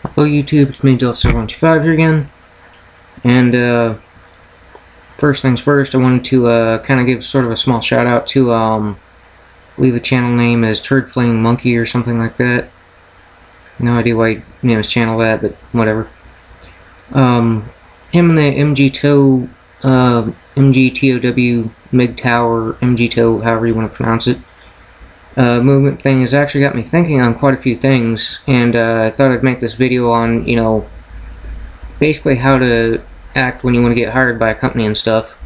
Hello YouTube, it's me, MGTOW here again. And first things first, I wanted to kind of give sort of a small shout out to leave the channel name as Turd Flaying Monkey or something like that. No idea why he named his channel that, but whatever. Him and the MGTOW, MGTOW, MGTOW, or MGTOW, however you want to pronounce it, movement thing has actually got me thinking on quite a few things, and I thought I'd make this video on, basically how to act when you want to get hired by a company and stuff,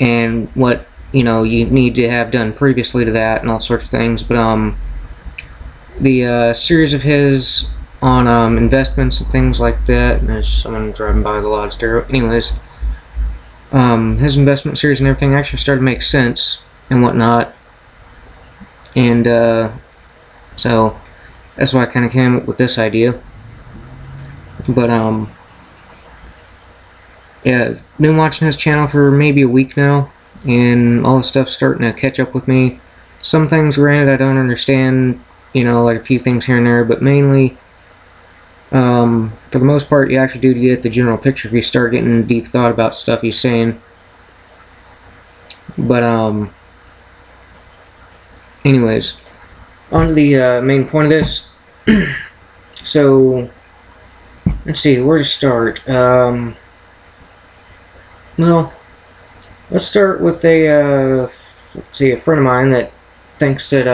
and what, you need to have done previously to that, and all sorts of things. But the series of his on investments and things like that, and there's someone driving by the lot of stereo. Anyways, his investment series and everything actually started to make sense and whatnot. And so that's why I kind of came up with this idea. But yeah, I've been watching his channel for maybe a week now, and all the stuff's starting to catch up with me. Some things, granted, I don't understand, like a few things here and there, but mainly, for the most part, you actually do get the general picture if you start getting deep thought about stuff he's saying. But anyways, on to the main point of this. So, let's see, where to start. Well, let's start with a friend of mine that thinks that,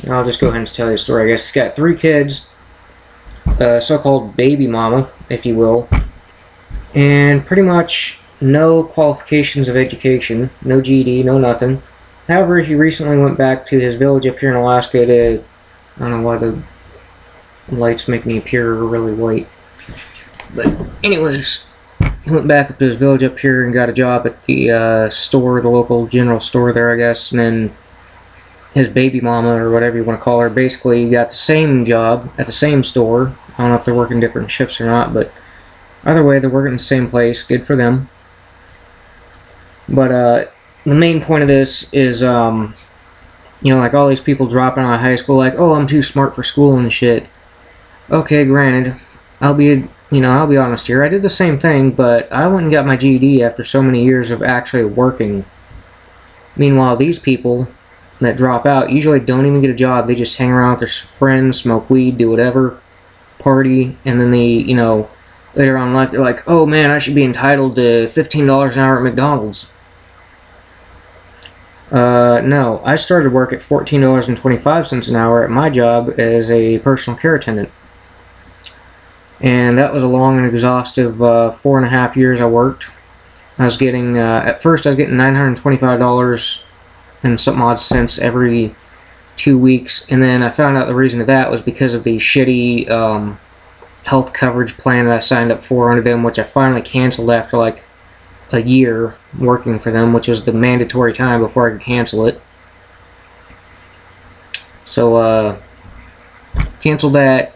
I'll just go ahead and tell you a story, I guess. He's got 3 kids, so-called baby mama, if you will, and pretty much no qualifications of education, no GED, no nothing. However, he recently went back to his village up here in Alaska to, I don't know why the lights make me appear really white. But anyways, he went back up to his village up here and got a job at the store, the local general store there, I guess. And then his baby mama, or whatever you want to call her, basically got the same job at the same store. I don't know if they're working different shifts or not, but either way, they're working in the same place. Good for them. But the main point of this is, like all these people dropping out of high school, like, oh, I'm too smart for school and shit. Okay, granted, I'll be honest here. I did the same thing, but I went and got my GED after so many years of actually working. Meanwhile, these people that drop out usually don't even get a job. They just hang around with their friends, smoke weed, do whatever, party, and then they, later on in life, they're like, oh man, I should be entitled to $15 an hour at McDonald's. No, I started work at $14.25 an hour at my job as a personal care attendant. And that was a long and exhaustive 4.5 years I worked. I was getting, at first I was getting $925 and some odd cents every 2 weeks, and then I found out the reason of that was because of the shitty health coverage plan that I signed up for under them, which I finally canceled after like a year working for them, which was the mandatory time before I could cancel it. So canceled that,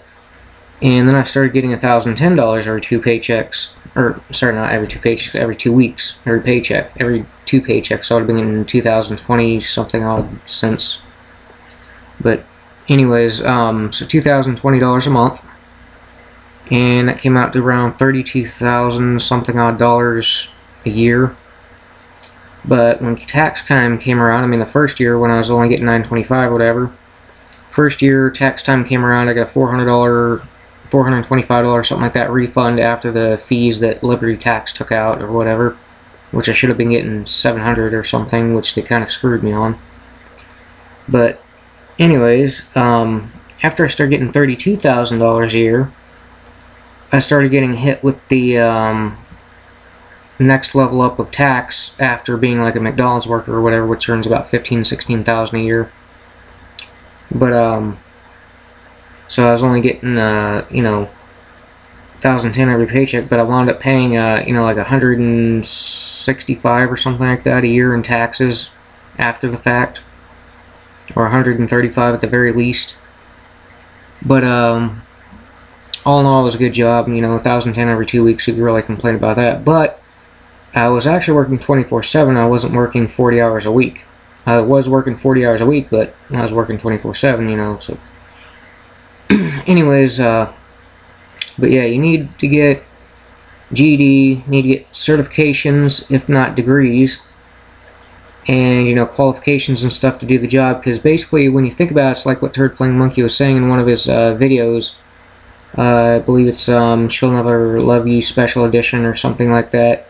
and then I started getting $1,010 every 2 paychecks, or sorry, not every 2 paychecks, every 2 weeks, every paycheck, every 2 paychecks. So I would have been getting 2,020 something odd cents. But anyways, so $2,020 a month, and that came out to around 32,000 something odd dollars a year. But when tax time came around, I mean the first year when I was only getting $925 or whatever, first year tax time came around, I got a $425 something like that refund after the fees that Liberty Tax took out or whatever, which I should have been getting $700 or something, which they kind of screwed me on. But anyways, after I started getting $32,000 a year, I started getting hit with the next level up of tax after being like a McDonald's worker or whatever, which earns about $15,000–$16,000 a year. But so I was only getting $1,010 every paycheck, but I wound up paying like $165 or something like that a year in taxes after the fact, or $135 at the very least. But all in all, it was a good job. $1,010 every 2 weeks. You could really complain about that. But I was actually working 24/7. I wasn't working 40 hours a week. I was working 40 hours a week, but I was working 24/7, so anyways, but yeah, you need to get GED, need to get certifications, if not degrees, and, you know, qualifications and stuff to do the job, because basically, when you think about it, it's like what Turd Fling Monkey was saying in one of his videos. I believe it's She'll Never Love You Special Edition or something like that.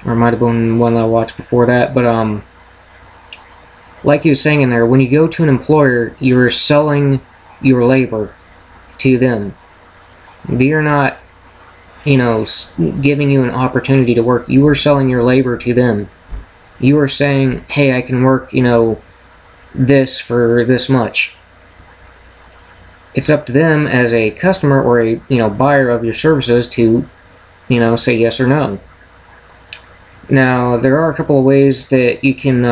Or it might have been one that I watched before that. But, like he was saying in there, when you go to an employer, you're selling your labor to them. They're not, you know, giving you an opportunity to work. You are selling your labor to them. You are saying, hey, I can work, you know, this for this much. It's up to them as a customer or a, you know, buyer of your services to, you know, say yes or no. Now, there are a couple of ways that you can,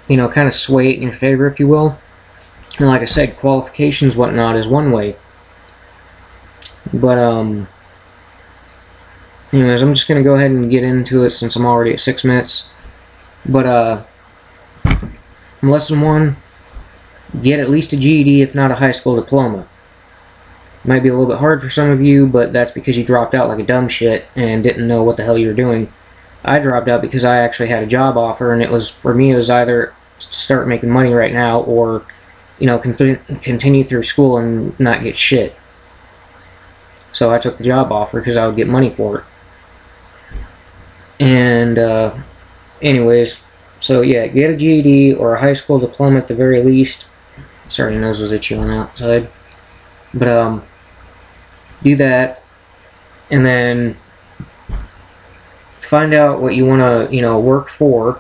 you know, kind of sway it in your favor, if you will. And like I said, qualifications, whatnot, is one way. But, anyways, I'm just going to go ahead and get into it since I'm already at 6 minutes. But, lesson 1, get at least a GED, if not a high school diploma. Might be a little bit hard for some of you, but that's because you dropped out like a dumb shit and didn't know what the hell you were doing. I dropped out because I actually had a job offer, and it was, for me, it was either start making money right now or, you know, continue through school and not get shit. So I took the job offer because I would get money for it. And, anyways, so yeah, get a GED or a high school diploma at the very least. Sorry, your nose was itchy on the outside. But, do that, and then find out what you want to, you know, work for,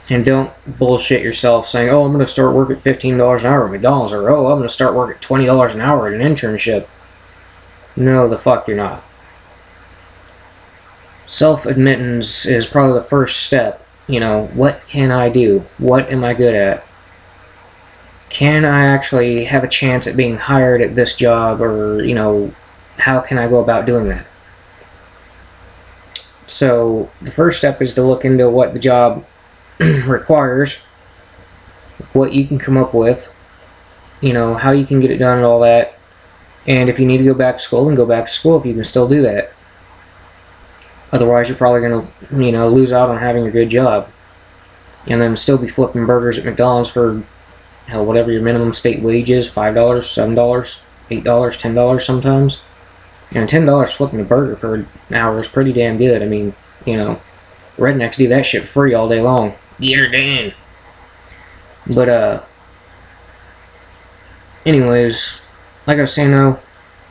and don't bullshit yourself saying, oh, I'm going to start work at $15 an hour at McDonald's, or, oh, I'm going to start work at $20 an hour at an internship. No, the fuck you're not. Self-admittance is probably the first step. You know, what can I do? What am I good at? Can I actually have a chance at being hired at this job, or, you know, how can I go about doing that? So, the first step is to look into what the job requires, what you can come up with, you know, how you can get it done and all that, and if you need to go back to school, then go back to school if you can still do that. Otherwise, you're probably going to, you know, lose out on having a good job, and then still be flipping burgers at McDonald's for, hell, whatever your minimum state wage is, $5, $7, $8, $10 sometimes. And $10 flipping a burger for an hour is pretty damn good. I mean, you know, rednecks do that shit for free all day long. Get her done. But, anyways, like I was saying though,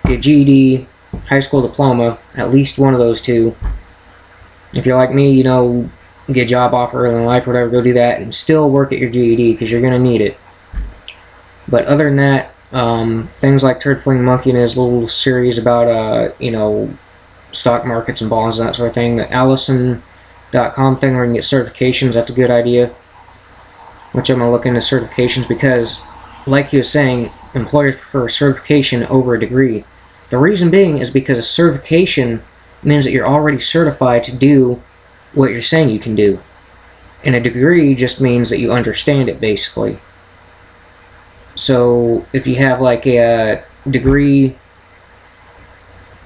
get GED, high school diploma, at least one of those two. If you're like me, you know, get a job offer early in life or whatever, go do that, and still work at your GED, because you're going to need it. But other than that, things like Turd Fling Monkey and his little series about, you know, stock markets and bonds and that sort of thing, the Allison.com thing where you can get certifications, that's a good idea. Which I'm going to look into certifications because, like he was saying, employers prefer a certification over a degree. The reason being is because a certification means that you're already certified to do what you're saying you can do. And a degree just means that you understand it, basically. So, if you have like a degree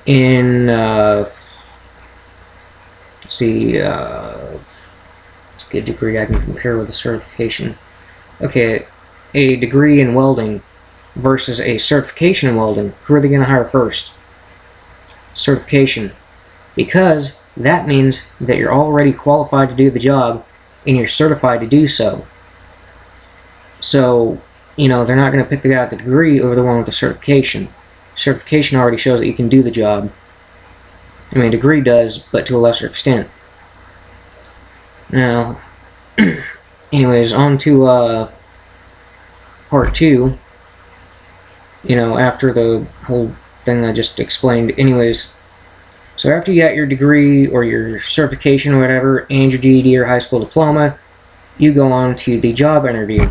in, let's see, it's a good degree I can compare with a certification. Okay, a degree in welding versus a certification in welding. Who are they going to hire first? Certification. Because that means that you're already qualified to do the job and you're certified to do so. So, you know, they're not going to pick the guy with the degree over the one with the certification. Certification already shows that you can do the job. I mean, degree does, but to a lesser extent. Now, anyways, on to part 2. You know, after the whole thing I just explained. Anyways, so after you got your degree or your certification or whatever, and your GED or high school diploma, you go on to the job interview.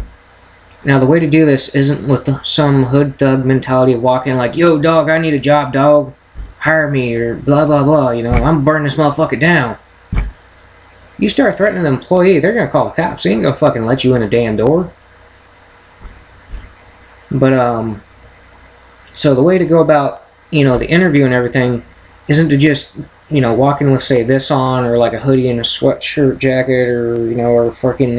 Now, the way to do this isn't with some hood thug mentality of walking like, yo, dog, I need a job, dog. Hire me, or blah, blah, blah, you know, I'm burning this motherfucker down. You start threatening an employee, they're going to call the cops. They ain't going to fucking let you in a damn door. But, So the way to go about, the interview and everything isn't to just, walk in with, say, this on, or like a hoodie and a sweatshirt jacket, or, or fucking,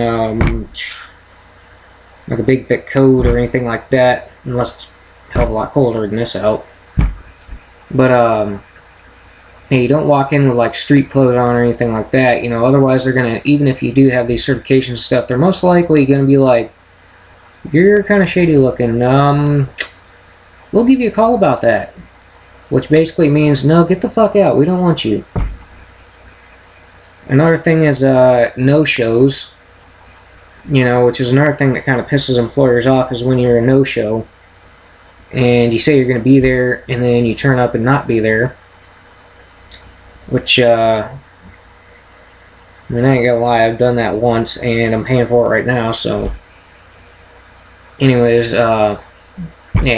like a big thick coat or anything like that, unless it's a hell of a lot colder than this out. But, you don't walk in with like street clothes on or anything like that, otherwise they're gonna, even if you do have these certifications and stuff, they're most likely gonna be like, you're kind of shady looking, we'll give you a call about that. Which basically means, no, get the fuck out, we don't want you. Another thing is no-shows, which is another thing that kind of pisses employers off, is when you're a no-show and you say you're going to be there and then you turn up and not be there. Which, I mean, I ain't gonna lie, I've done that once and I'm paying for it right now, so. Anyways, yeah,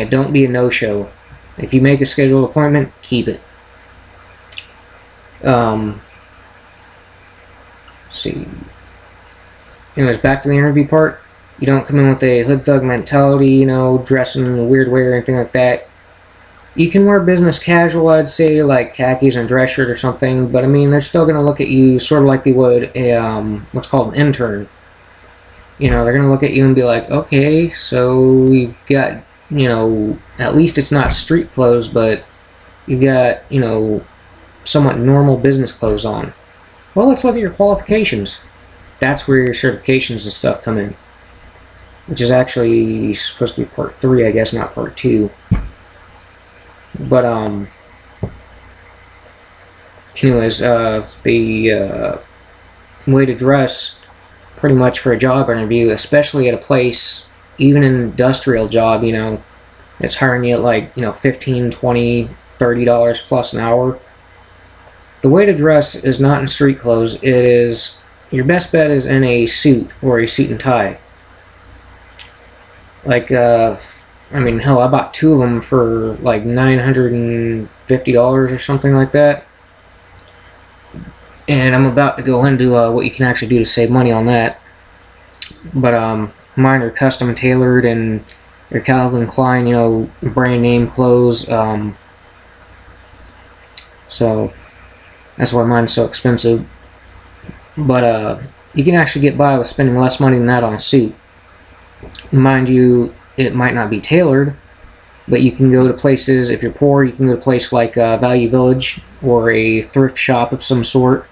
don't be a no-show. If you make a scheduled appointment, keep it. Let's see. Anyways, back to the interview part. You don't come in with a hood thug mentality, dressing in a weird way or anything like that. You can wear business casual, I'd say, like khakis and a dress shirt or something, but I mean, they're still going to look at you sort of like they would a, what's called an intern. They're going to look at you and be like, okay, so we've got, at least it's not street clothes, but you've got, somewhat normal business clothes on. Well, let's look at your qualifications. That's where your certifications and stuff come in. Which is actually supposed to be part 3, I guess, not part 2. But, anyways, the way to dress pretty much for a job interview, especially at a place, even an industrial job, it's hiring you at like, $15, $20, $30 plus an hour. The way to dress is not in street clothes. It is, your best bet is in a suit or a suit and tie. Like, I mean, hell, I bought 2 of them for like $950 or something like that. And I'm about to go into what you can actually do to save money on that. But mine are custom tailored and they're Calvin Klein, brand name clothes. So that's why mine's so expensive. But you can actually get by with spending less money than that on a suit. Mind you, it might not be tailored, but you can go to places, if you're poor, you can go to a place like Value Village or a thrift shop of some sort.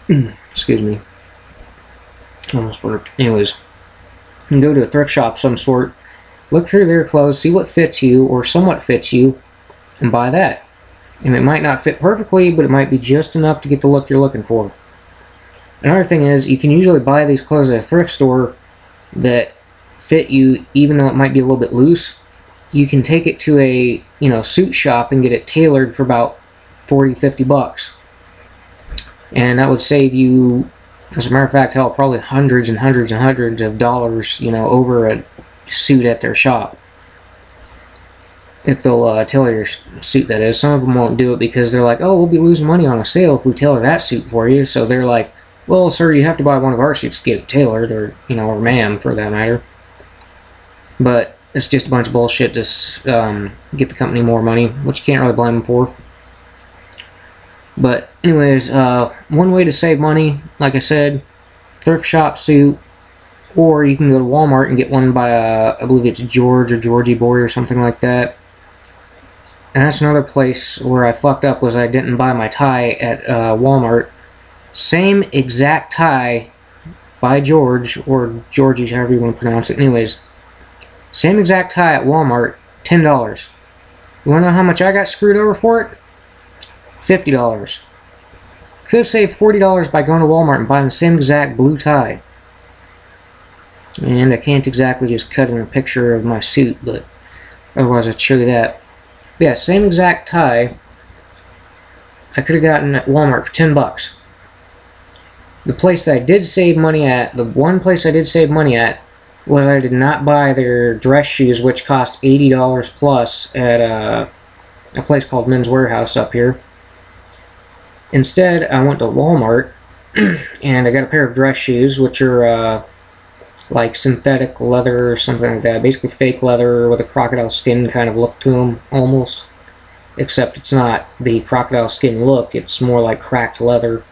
Excuse me. Almost worked. Anyways, you can go to a thrift shop of some sort, look through their clothes, see what fits you or somewhat fits you, and buy that. And it might not fit perfectly, but it might be just enough to get the look you're looking for. Another thing is, you can usually buy these clothes at a thrift store that fit you, even though it might be a little bit loose. You can take it to a, suit shop and get it tailored for about $40-50. And that would save you, as a matter of fact, hell, probably hundreds and hundreds and hundreds of dollars, over a suit at their shop. If they'll tailor your suit, that is. Some of them won't do it because they're like, oh, we'll be losing money on a sale if we tailor that suit for you. So they're like, well, sir, you have to buy one of our suits to get it tailored, or, or ma'am, for that matter. But it's just a bunch of bullshit to get the company more money, which you can't really blame them for. But anyways, one way to save money, like I said, thrift shop suit, or you can go to Walmart and get one by, I believe it's George or Georgie Boy or something like that. And that's another place where I fucked up, was I didn't buy my tie at Walmart. Same exact tie by George, or Georgie, however you want to pronounce it. Anyways, same exact tie at Walmart, $10. You want to know how much I got screwed over for it? $50. Could have saved $40 by going to Walmart and buying the same exact blue tie. And I can't exactly just cut in a picture of my suit, but otherwise I'd show you that. But yeah, same exact tie I could have gotten at Walmart for $10. The place that I did save money at, the one place I did save money at, was I did not buy their dress shoes, which cost $80 plus at a place called Men's Warehouse up here. Instead, I went to Walmart and I got a pair of dress shoes, which are like synthetic leather or something like that. Basically fake leather with a crocodile skin kind of look to them, almost. Except it's not the crocodile skin look, it's more like cracked leather.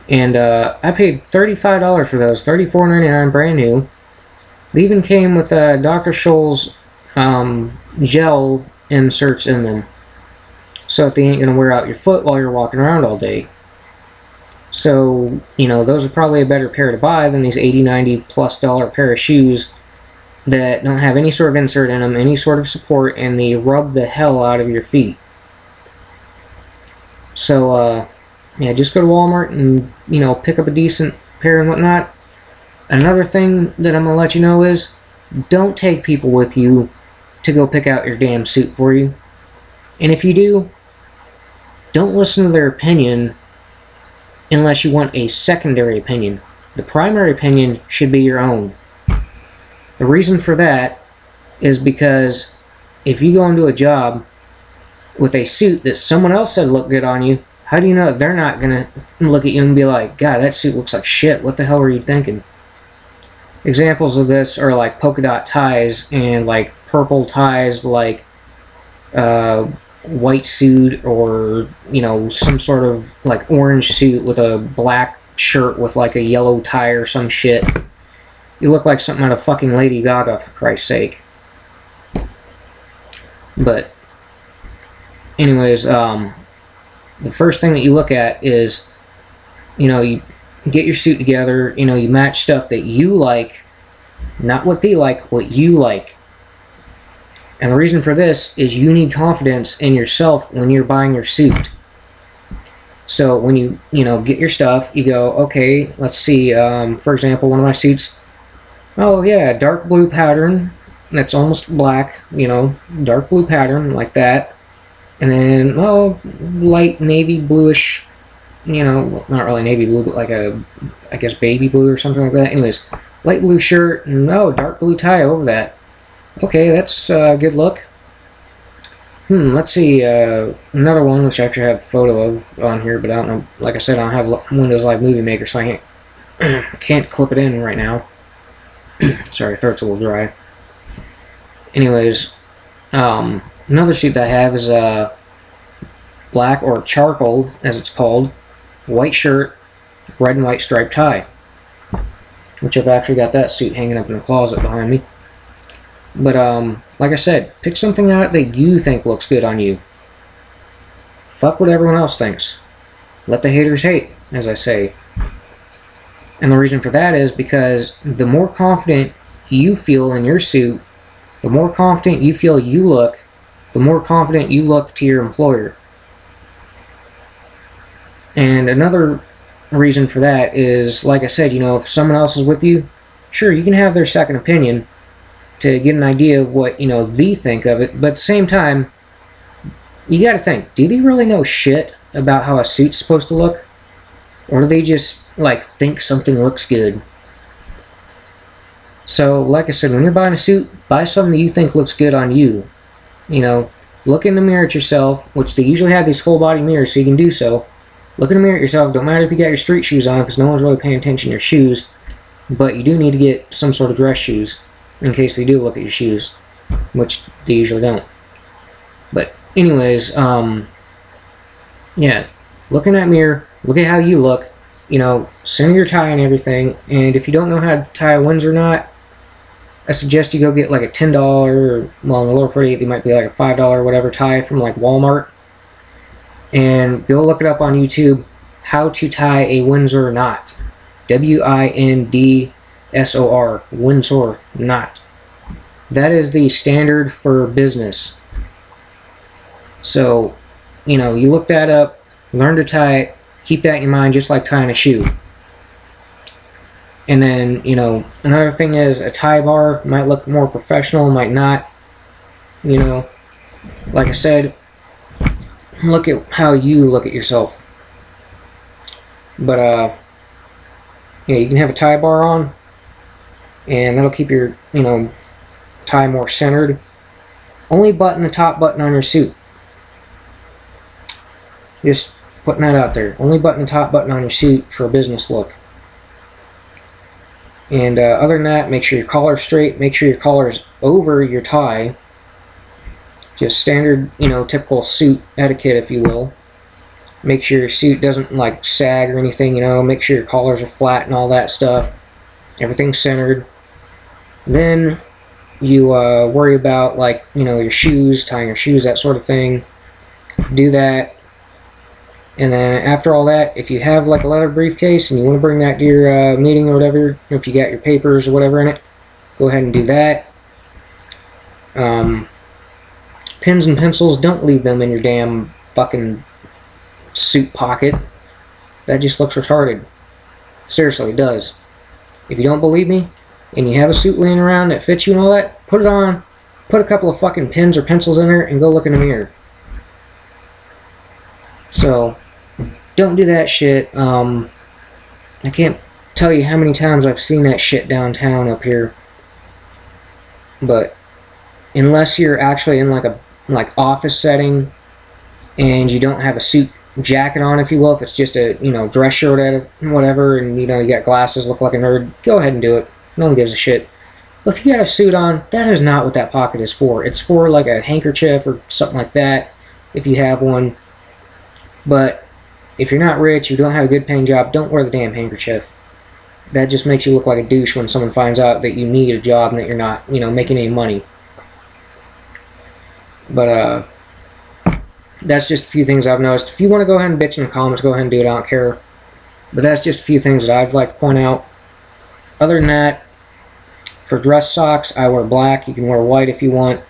And I paid $35 for those, $34.99 brand new. They even came with Dr. Scholl's gel inserts in them, so that they ain't going to wear out your foot while you're walking around all day. So, you know, those are probably a better pair to buy than these $80, $90+ pair of shoes that don't have any sort of insert in them, any sort of support, and they rub the hell out of your feet. So, yeah, just go to Walmart and, you know, pick up a decent pair and whatnot. Another thing that I'm going to let you know is, don't take people with you to go pick out your damn suit for you. And if you do, don't listen to their opinion unless you want a secondary opinion. The primary opinion should be your own. The reason for that is because if you go into a job with a suit that someone else said looked good on you, how do you know they're not going to look at you and be like, God, that suit looks like shit, what the hell were you thinking? Examples of this are like polka dot ties and like purple ties, like white suit, or, you know, some sort of like orange suit with a black shirt with like a yellow tie or some shit. You look like something out of fucking Lady Gaga, for Christ's sake. But anyways, the first thing that you look at is, you know, you get your suit together, you know, you match stuff that you like, not what they like, what you like. And the reason for this is you need confidence in yourself when you're buying your suit. So when you know, get your stuff, you go, okay, let's see, for example, one of my suits, oh yeah, dark blue pattern, that's almost black, you know, dark blue pattern, like that. And then, oh, light navy bluish, you know, not really navy blue, but like a, I guess, baby blue or something like that. Anyways, light blue shirt, and oh, dark blue tie over that. Okay, that's a good look. Let's see, another one, which I actually have a photo of on here, but I don't know, like I said, I don't have Windows Live Movie Maker, so I can't clip it in right now. Sorry, throat's a little dry. Anyways, another suit that I have is black, or charcoal, as it's called, white shirt, red and white striped tie, which I've actually got that suit hanging up in the closet behind me. But, like I said, pick something out that you think looks good on you. Fuck what everyone else thinks. Let the haters hate, as I say. And the reason for that is because the more confident you feel in your suit, the more confident you feel you look, the more confident you look to your employer. And another reason for that is, like I said, you know, if someone else is with you, sure, you can have their second opinion to get an idea of what, you know, they think of it, but at the same time, you gotta think, do they really know shit about how a suit's supposed to look? Or do they just, like, think something looks good? So, like I said, when you're buying a suit, buy something that you think looks good on you. You know, look in the mirror at yourself, which they usually have these full body mirrors, so you can do so. Look in the mirror at yourself, don't matter if you got your street shoes on, because no one's really paying attention to your shoes, but you do need to get some sort of dress shoes, in case they do look at your shoes, which they usually don't. But anyways, yeah, look in that mirror, look at how you look, you know, center your tie and everything, and if you don't know how to tie a Windsor knot, I suggest you go get like a $10, or, well, in the lower 48, they might be like a $5 or whatever tie from like Walmart, and go look it up on YouTube, how to tie a Windsor knot. W-I-N-D-S-O-R, Windsor knot. That is the standard for business. So, you know, you look that up, learn to tie it, keep that in your mind, just like tying a shoe. And then, you know, another thing is a tie bar might look more professional, might not. You know, like I said, look at how you look at yourself. But, yeah, you can have a tie bar on, and that'll keep your, you know, tie more centered. Only button the top button on your suit. Just putting that out there. Only button the top button on your suit for a business look. And other than that, make sure your collar's straight. Make sure your collar's over your tie. Just standard, typical suit etiquette, if you will. Make sure your suit doesn't like sag or anything, make sure your collars are flat and all that stuff. Everything's centered. Then you worry about like, your shoes, tying your shoes, that sort of thing. Do that. And then after all that, if you have like a leather briefcase and you want to bring that to your meeting or whatever, if you got your papers or whatever in it, go ahead and do that. Pens and pencils, don't leave them in your damn fucking suit pocket. That just looks retarded. Seriously, it does. If you don't believe me, and you have a suit laying around that fits you and all that, put it on, put a couple of fucking pens or pencils in there, and go look in the mirror. So, don't do that shit. I can't tell you how many times I've seen that shit downtown up here. But, unless you're actually in like a office setting, and you don't have a suit jacket on, if you will, if it's just a, dress shirt or whatever, and, you got glasses, look like a nerd, go ahead and do it. No one gives a shit. But if you got a suit on, that is not what that pocket is for. It's for, like, a handkerchief or something like that, if you have one. But if you're not rich, you don't have a good paying job, don't wear the damn handkerchief. That just makes you look like a douche when someone finds out that you need a job and that you're not, making any money. But, that's just a few things I've noticed. If you want to go ahead and bitch in the comments, go ahead and do it. I don't care. But that's just a few things that I'd like to point out. Other than that, for dress socks, I wear black. You can wear white if you want.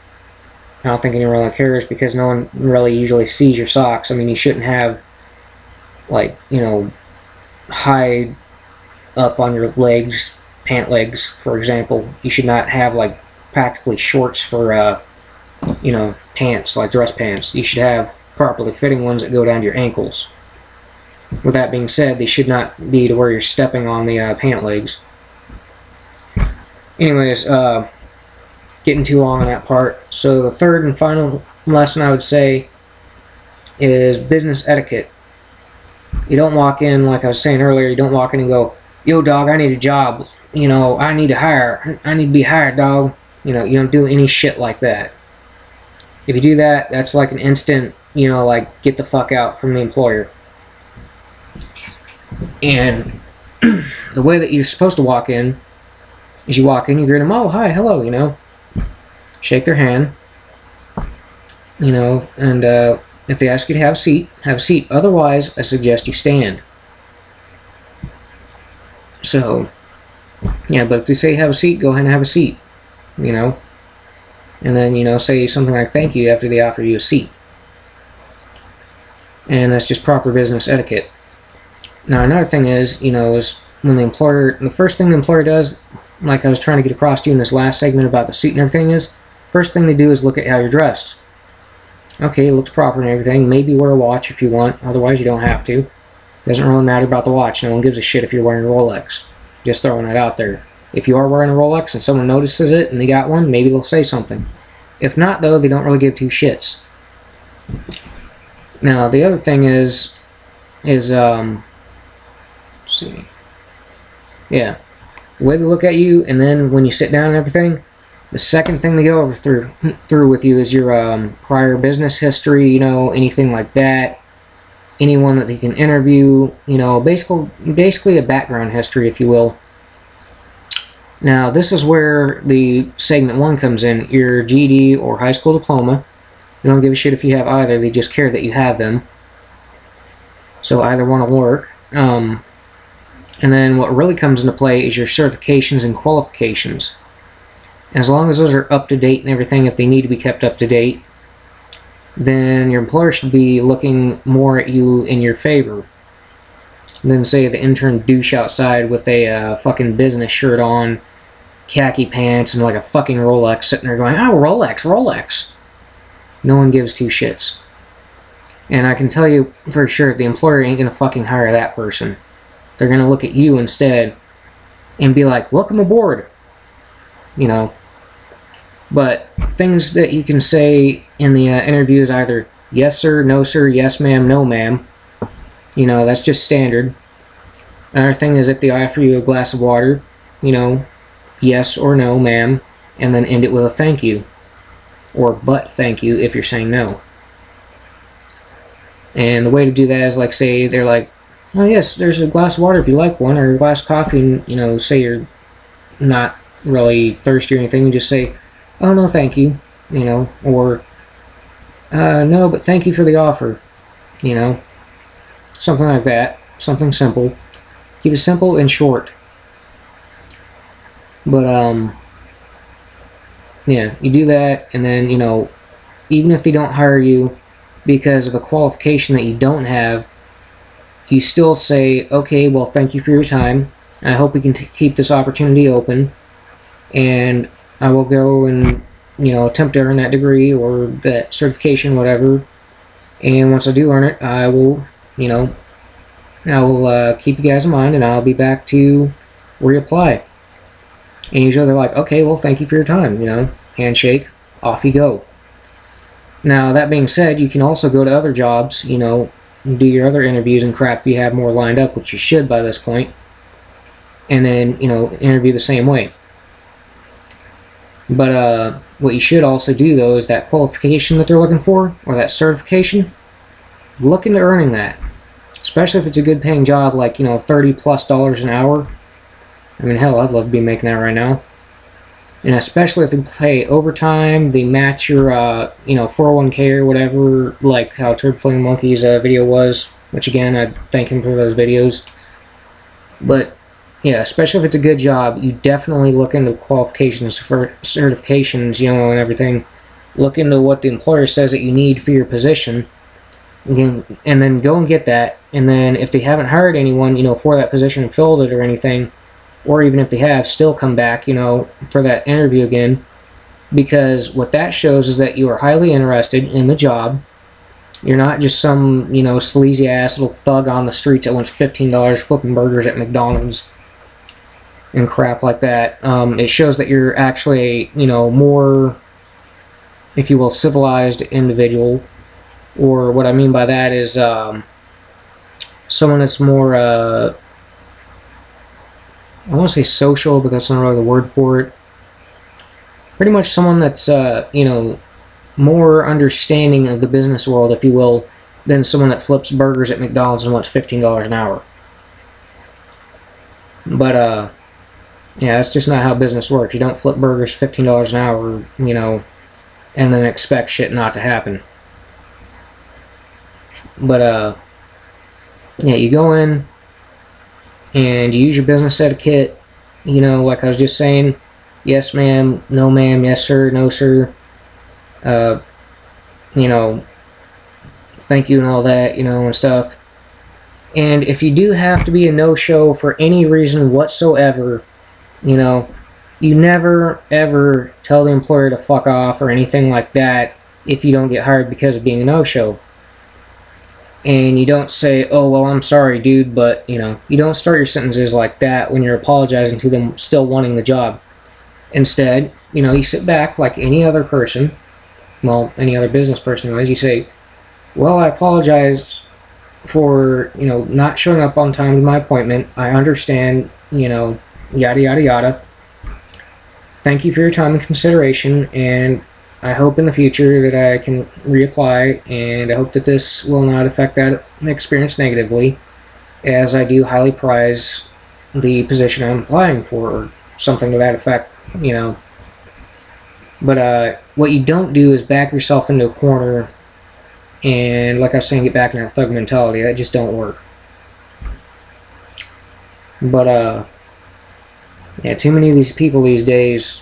I don't think anyone really cares because no one really usually sees your socks. I mean, you shouldn't have, like, high up on your legs, pant legs, for example. You should not have, like, practically shorts for, pants, like dress pants. You should have properly fitting ones that go down to your ankles. With that being said, they should not be to where you're stepping on the pant legs. Anyways, getting too long on that part. So the third and final lesson I would say is business etiquette. You don't walk in, like I was saying earlier, you don't walk in and go, yo dog, I need a job. I need to hire. I need to be hired, dog. You don't do any shit like that. If you do that, that's like an instant, like, get the fuck out from the employer. And the way that you're supposed to walk in is you walk in, you greet them, oh, hi, hello, shake their hand, and if they ask you to have a seat, have a seat. Otherwise, I suggest you stand. So, yeah, but if they say have a seat, go ahead and have a seat, And then, say something like thank you after they offer you a seat. And that's just proper business etiquette. Now, another thing is, is when the first thing the employer does, like I was trying to get across to you in this last segment about the suit and everything is, first thing they do is look at how you're dressed. Okay, it looks proper and everything. Maybe wear a watch if you want, otherwise you don't have to. Doesn't really matter about the watch. No one gives a shit if you're wearing a Rolex. Just throwing that out there. If you are wearing a Rolex and someone notices it and they got one, maybe they'll say something. If not, though, they don't really give two shits. Now, the other thing is let's see. Yeah. The way they look at you, and then when you sit down and everything, the second thing they go over through with you is your prior business history, anything like that. Anyone that they can interview, basically a background history, if you will. Now, this is where the segment 1 comes in, your GED or high school diploma. They don't give a shit if you have either, they just care that you have them. So either one will work. And then what really comes into play is your certifications and qualifications. As long as those are up to date and everything, if they need to be kept up to date, then your employer should be looking more at you in your favor than, say, the intern douche outside with a fucking business shirt on, khaki pants, and like a fucking Rolex sitting there going, oh, Rolex, Rolex. No one gives two shits. And I can tell you for sure, the employer ain't gonna fucking hire that person. They're gonna look at you instead and be like, welcome aboard. But things that you can say in the interview is either yes sir, no sir, yes ma'am, no ma'am. That's just standard. Another thing is if they offer you a glass of water, you know, yes or no, ma'am, and then end it with a thank you. Or but thank you if you're saying no. And the way to do that is, like, say they're like, oh yes, there's a glass of water if you like one, or a glass of coffee, and, you know, say you're not really thirsty or anything, you just say, oh no thank you, you know, or no but thank you for the offer, you know, something like that, something simple. Keep it simple and short. But yeah, you do that, and then, you know, even if they don't hire you because of a qualification that you don't have, you still say, okay, well, thank you for your time. I hope we can keep this opportunity open, and I will go and, you know, attempt to earn that degree or that certification, whatever. And once I do earn it, I will, you know, I will keep you guys in mind, and I'll be back to reapply. And usually they're like, okay, well, thank you for your time, you know, handshake, off you go. Now, that being said, you can also go to other jobs, you know, do your other interviews and crap if you have more lined up, which you should by this point, and then, you know, interview the same way. But what you should also do, though, is that qualification that they're looking for, or that certification, look into earning that. Especially if it's a good paying job, like, you know, $30+ an hour. I mean, hell, I'd love to be making that right now. And especially if they pay overtime, they match your, you know, 401k or whatever, like how Turd Fling Monkey's video was, which, again, I thank him for those videos. But, yeah, especially if it's a good job, you definitely look into qualifications for certifications, you know, and everything. Look into what the employer says that you need for your position, and then go and get that. And then if they haven't hired anyone, you know, for that position and filled it or anything, or even if they have, still come back, you know, for that interview again, because what that shows is that you are highly interested in the job. You're not just some, you know, sleazy ass little thug on the streets that wants $15 flipping burgers at McDonald's and crap like that. It shows that you're actually, you know, more, if you will, civilized individual. Or what I mean by that is someone that's more, I want to say social, but that's not really the word for it. Pretty much someone that's, you know, more understanding of the business world, if you will, than someone that flips burgers at McDonald's and wants $15 an hour. But, yeah, that's just not how business works. You don't flip burgers $15 an hour, you know, and then expect shit not to happen. But, yeah, you go in and you use your business etiquette, you know, like I was just saying, yes ma'am, no ma'am, yes sir, no sir, you know, thank you and all that, you know, and stuff. And if you do have to be a no-show for any reason whatsoever, you know, you never ever tell the employer to fuck off or anything like that if you don't get hired because of being a no-show. And you don't say, oh, well, I'm sorry, dude, but, you know, you don't start your sentences like that when you're apologizing to them still wanting the job. Instead, you know, you sit back like any other person, well, any other business person anyways, you say, well, I apologize for, you know, not showing up on time to my appointment. I understand, you know, yada, yada, yada. Thank you for your time and consideration, and I hope in the future that I can reapply, and I hope that this will not affect that experience negatively, as I do highly prize the position I'm applying for, or something to that effect, you know. But what you don't do is back yourself into a corner and, like I was saying, get back in that thug mentality. That just don't work. But yeah, too many of these people these days,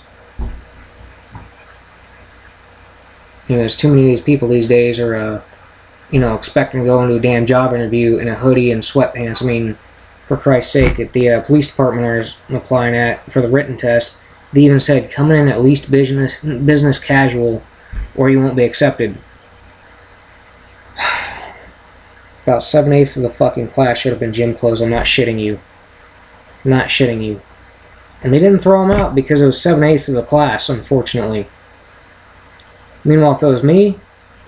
you know, there's too many of these people these days are, you know, expecting to go into a damn job interview in a hoodie and sweatpants. I mean, for Christ's sake, at the police department I was applying at for the written test, they even said, come in at least business casual, or you won't be accepted. About 7/8 of the fucking class should have been gym clothes. I'm not shitting you. I'm not shitting you. And they didn't throw them out because it was 7/8 of the class, unfortunately. Meanwhile, if it was me,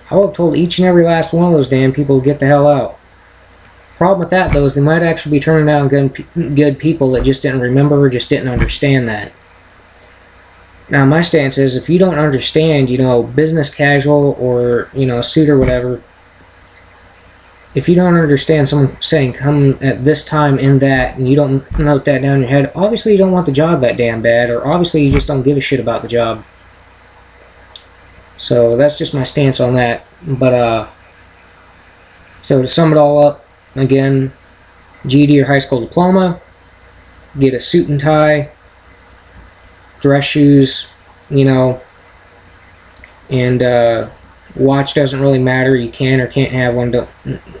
I would have told each and every last one of those damn people to get the hell out. Problem with that, though, is they might actually be turning down good people that just didn't remember or just didn't understand that. Now, my stance is, if you don't understand, you know, business casual or, you know, suit or whatever, if you don't understand someone saying come at this time in that, and you don't note that down in your head, obviously you don't want the job that damn bad, or obviously you just don't give a shit about the job. So that's just my stance on that. But, so to sum it all up, again, GED or high school diploma, get a suit and tie, dress shoes, you know, and watch doesn't really matter. You can or can't have one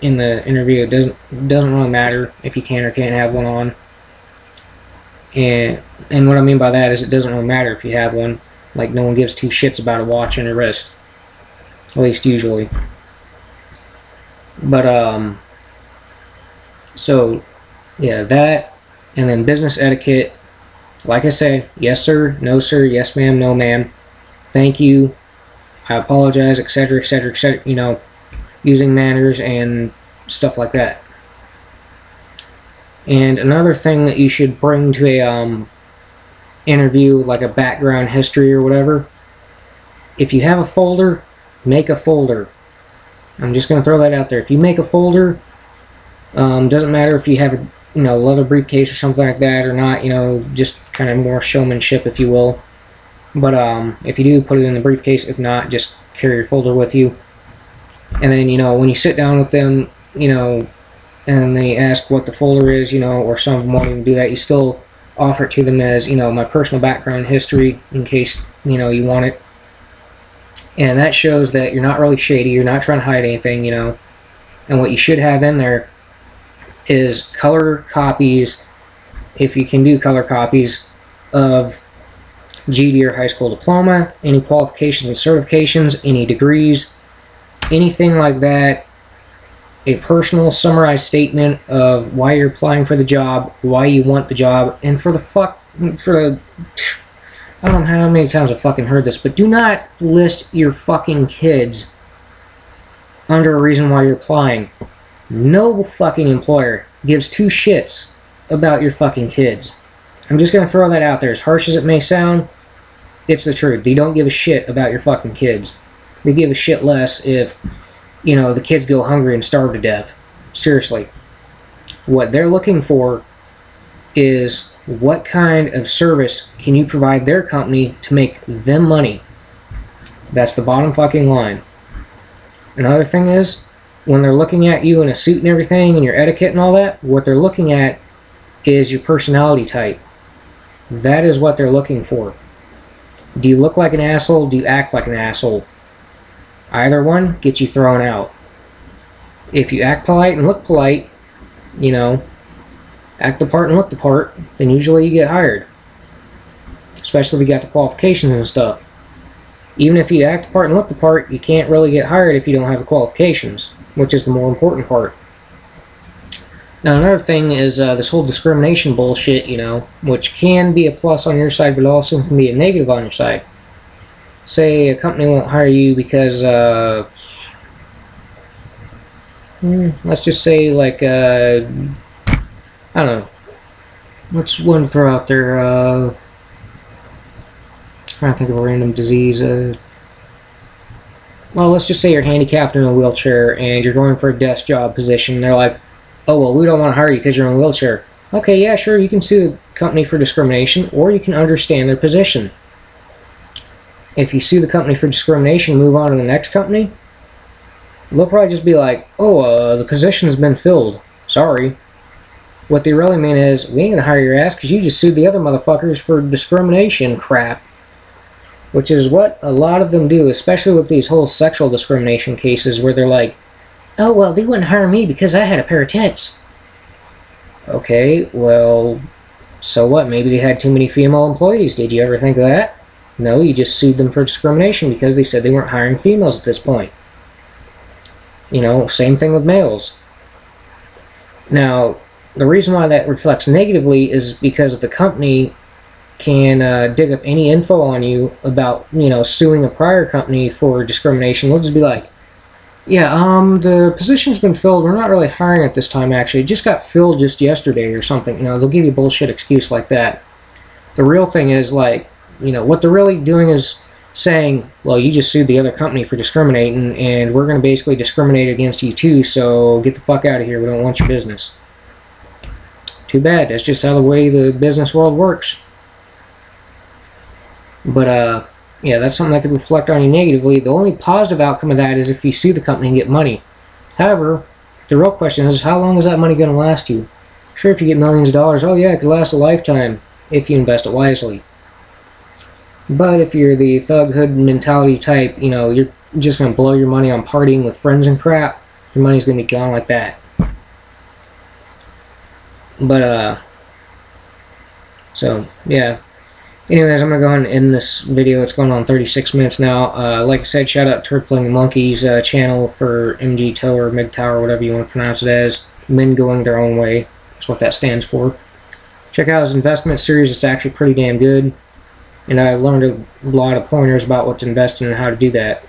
in the interview. It doesn't really matter if you can or can't have one on. And what I mean by that is it doesn't really matter if you have one. Like, no one gives two shits about a watch on your wrist, at least usually. But so yeah, that, and then business etiquette. Like I said, yes sir, no sir, yes ma'am, no ma'am, thank you, I apologize, etc., etc., etc., you know, using manners and stuff like that. And another thing that you should bring to a interview, like a background history or whatever, if you have a folder, make a folder. I'm just going to throw that out there. If you make a folder, doesn't matter if you have a, you know, leather briefcase or something like that or not, you know, just kind of more showmanship, if you will. But if you do, put it in the briefcase. If not, just carry your folder with you. And then, you know, when you sit down with them, you know, and they ask what the folder is, you know, or some of them won't even do that, you still offer it to them as, you know, my personal background history, in case, you know, you want it. And that shows that you're not really shady, you're not trying to hide anything, you know. And what you should have in there is color copies, if you can do color copies, of GED or high school diploma, any qualifications and certifications, any degrees, anything like that. A personal summarized statement of why you're applying for the job, why you want the job, and I don't know how many times I've fucking heard this, but do not list your fucking kids under a reason why you're applying. No fucking employer gives two shits about your fucking kids. I'm just gonna throw that out there. As harsh as it may sound, it's the truth. They don't give a shit about your fucking kids. They give a shit less if, you know, the kids go hungry and starve to death. Seriously. What they're looking for is what kind of service can you provide their company to make them money. That's the bottom fucking line. Another thing is, when they're looking at you in a suit and everything, and your etiquette and all that, what they're looking at is your personality type. That is what they're looking for. Do you look like an asshole? Do you act like an asshole? Either one gets you thrown out. If you act polite and look polite, you know, act the part and look the part, then usually you get hired. Especially if you got the qualifications and stuff. Even if you act the part and look the part, you can't really get hired if you don't have the qualifications, which is the more important part. Now, another thing is this whole discrimination bullshit, you know, which can be a plus on your side, but also can be a negative on your side. Say a company won't hire you because, let's just say, like, I don't know, what's one to throw out there, trying to think of a random disease, well, let's just say you're handicapped in a wheelchair and you're going for a desk job position. They're like, oh, well, we don't want to hire you because you're in a wheelchair. Okay, yeah, sure, you can sue the company for discrimination, or you can understand their position. If you sue the company for discrimination and move on to the next company, they'll probably just be like, oh, the position has been filled. Sorry. What they really mean is, we ain't gonna hire your ass because you just sued the other motherfuckers for discrimination crap. Which is what a lot of them do, especially with these whole sexual discrimination cases where they're like, oh, well, they wouldn't hire me because I had a pair of tits. Okay, well, so what? Maybe they had too many female employees. Did you ever think of that? No, you just sued them for discrimination because they said they weren't hiring females at this point. You know, same thing with males. Now, the reason why that reflects negatively is because if the company can dig up any info on you about, you know, suing a prior company for discrimination, they'll just be like, Yeah, the position's been filled. We're not really hiring at this time, actually. It just got filled just yesterday or something. You know, they'll give you a bullshit excuse like that. The real thing is, like, you know, what they're really doing is saying, well, you just sued the other company for discriminating, and we're going to basically discriminate against you too, so get the fuck out of here. We don't want your business. Too bad. That's just how the way the business world works. But, yeah, that's something that could reflect on you negatively. The only positive outcome of that is if you sue the company and get money. However, the real question is, how long is that money going to last you? Sure, if you get millions of dollars, oh yeah, it could last a lifetime if you invest it wisely. But if you're the thug hood mentality type, you know, you're just going to blow your money on partying with friends and crap, your money's going to be gone like that. But, so, yeah. Anyways, I'm going to go ahead and end this video. It's going on 36 minutes now. Like I said, shout out to Turd Flinging Monkey's channel for MGTOW or MGTOW or whatever you want to pronounce it as. Men going their own way. That's what that stands for. Check out his investment series. It's actually pretty damn good. And I learned a lot of pointers about what to invest in and how to do that.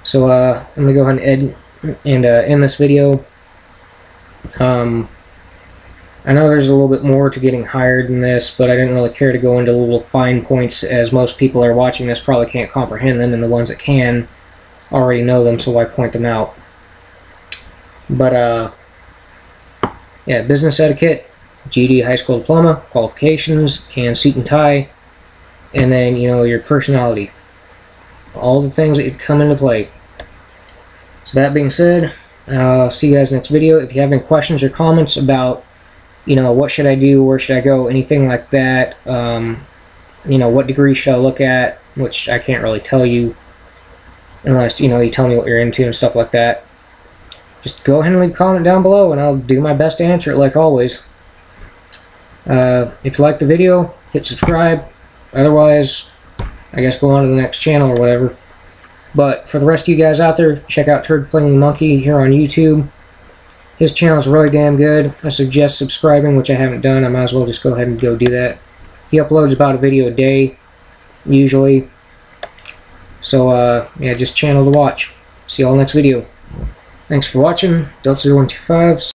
So I'm going to go ahead and end this video. I know there's a little bit more to getting hired than this, but I didn't really care to go into little fine points, as most people that are watching this probably can't comprehend them, and the ones that can already know them, so why point them out? But, yeah, business etiquette, GED, high school diploma, qualifications, and suit and tie, and then, you know, your personality. All the things that come into play. So that being said, I'll see you guys next video. If you have any questions or comments about, you know, what should I do, where should I go, anything like that, you know, what degree should I look at, which I can't really tell you unless, you know, you tell me what you're into and stuff like that. Just go ahead and leave a comment down below and I'll do my best to answer it like always. If you like the video, hit subscribe. Otherwise, I guess go on to the next channel or whatever. But for the rest of you guys out there, check out Turd Flinging Monkey here on YouTube. His channel is really damn good. I suggest subscribing, which I haven't done. I might as well just go ahead and go do that. He uploads about a video a day, usually. So, yeah, just channel to watch. See you all next video. Thanks for watching. Delta 0125.